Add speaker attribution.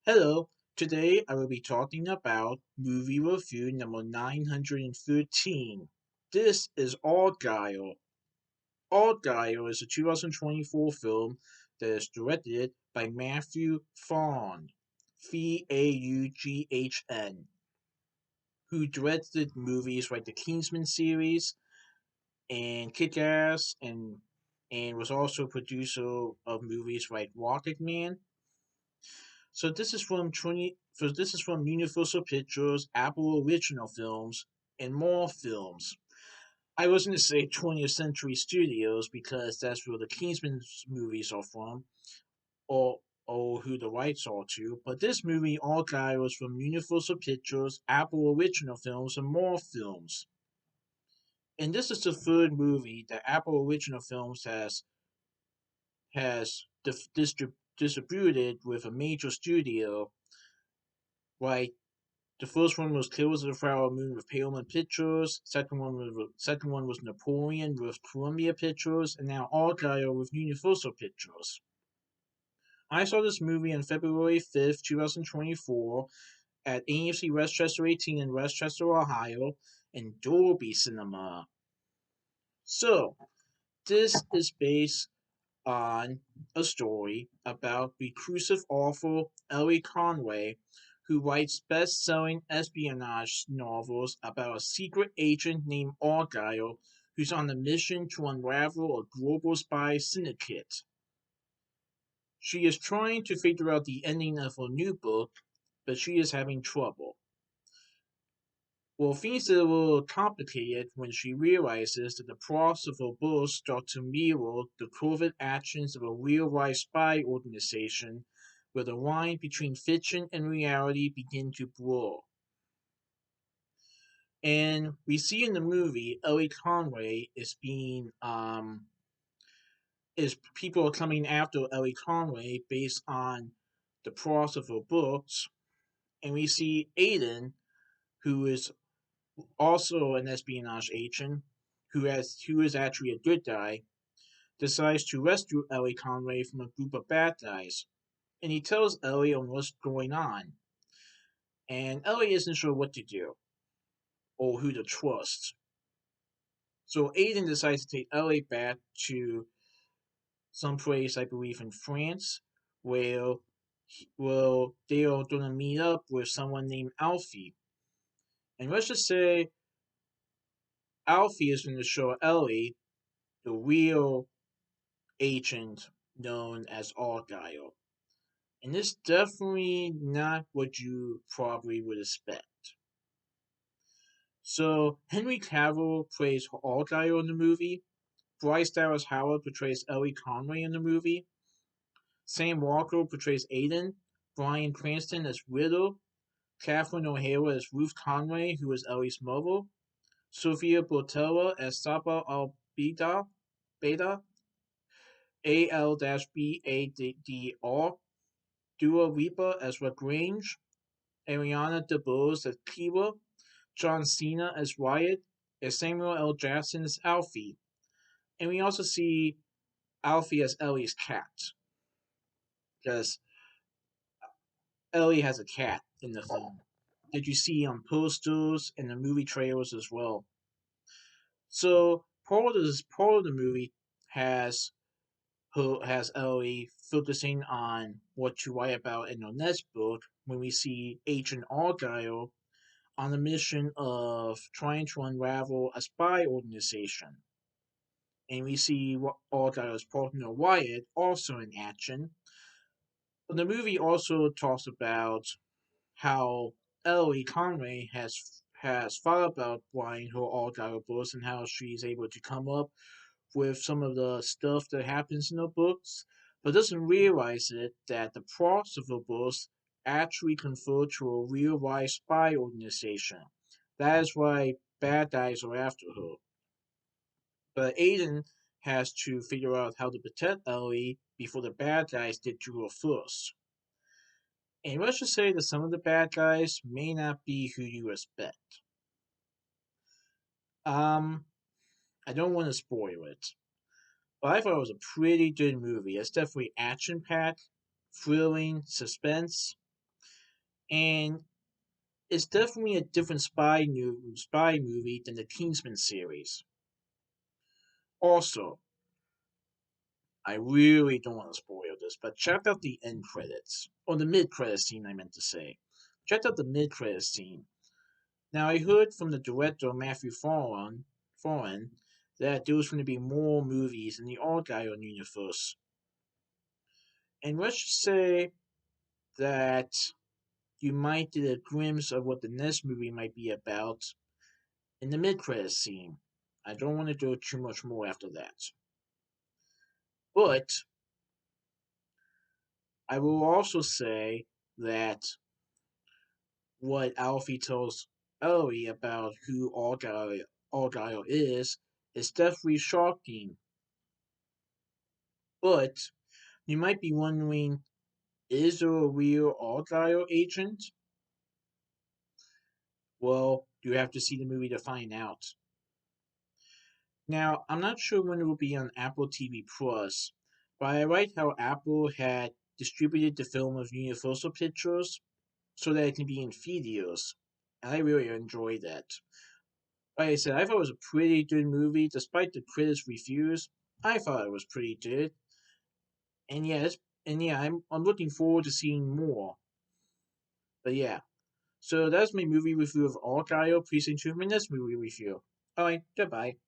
Speaker 1: Hello, today I will be talking about movie review number 913. This is Argylle. Argylle is a 2024 film that is directed by Matthew Vaughn, Vaughn, who directed movies like the Kingsman series and Kick-Ass and was also producer of movies like Rocket Man. This is from Universal Pictures, Apple Original Films, and more films. I was going to say 20th Century Studios because that's where the Kingsman movies are from, or who the rights are to. But this movie, all guy, was from Universal Pictures, Apple Original Films, and more films. And this is the third movie that Apple Original Films distributed with a major studio. Like the first one was Killers of the Flower Moon with Paramount Pictures. Second one was Napoleon with Columbia Pictures, and now Argylle with Universal Pictures. I saw this movie on February 5th, 2024, at AMC Westchester 18 in Westchester, Ohio, and Dolby Cinema. So, this is based on a story about reclusive author Ellie Conway, who writes best-selling espionage novels about a secret agent named Argylle who's on a mission to unravel a global spy syndicate. She is trying to figure out the ending of her new book, but she is having trouble. Well, things get a little complicated when she realizes that the plots of her books start to mirror the covert actions of a real-life spy organization, where the line between fiction and reality begin to blur. And we see in the movie Ellie Conway is people are coming after Ellie Conway based on the plots of her books, and we see Aiden, who is also an espionage agent, who is actually a good guy, decides to rescue Ellie Conway from a group of bad guys. And he tells Ellie on what's going on. And Ellie isn't sure what to do or who to trust. So Aiden decides to take Ellie back to some place, I believe in France, where they are going to meet up with someone named Alfie. And let's just say Alfie is going to show Ellie the real agent known as Argylle. And it's definitely not what you probably would expect. So, Henry Cavill plays Argylle in the movie, Bryce Dallas Howard portrays Ellie Conway in the movie, Sam Walker portrays Aiden, Bryan Cranston as Riddle, Catherine O'Hara as Ruth Conway, who is Ellie's mother, Sophia Boutella as Saba Beta, AL-BADR, Dua Lipa as Lagrange, Ariana DeBose as Kira, John Cena as Wyatt, and Samuel L. Jackson as Alfie. And we also see Alfie as Ellie's cat, because Ellie has a cat in the film that you see on posters and the movie trailers as well. So part of the movie has has Ellie focusing on what to write about in her next book when we see Agent Argylle on a mission of trying to unravel a spy organization. And we see Argyle's partner Wyatt also in action. But the movie also talks about how Ellie Conway has thought about writing her Argylle books and how she's able to come up with some of the stuff that happens in the books, but doesn't realize that the plots of the books actually confer to a real life spy organization. That is why bad guys are after her. But Aiden has to figure out how to protect Ellie before the bad guys get to her first. And let's just say that some of the bad guys may not be who you expect. Um, I don't want to spoil it, but I thought it was a pretty good movie. It's definitely action packed, thrilling, suspense. and it's definitely a different spy movie than the Kingsman series. Also, I really don't want to spoil this, but check out the end credits or the mid credits scene. I meant to say, check out the mid credits scene. Now, I heard from the director Matthew Foreign that there was going to be more movies in the Argylle universe, and let's just say that you might get a glimpse of what the next movie might be about in the mid-credits scene. I don't want to do too much more after that. But I will also say that what Alfie tells Ellie about who Argyle is definitely shocking. But you might be wondering, is there a real Argyle agent? Well, you have to see the movie to find out. Now, I'm not sure when it will be on Apple TV Plus, but I like how Apple had distributed the film of Universal Pictures so that it can be in theaters, and I really enjoyed that. Like I said, I thought it was a pretty good movie, despite the critics' reviews. I thought it was pretty good, and I'm looking forward to seeing more. But yeah, so that's my movie review of Argyle. Please enjoy my next movie review. Alright, goodbye.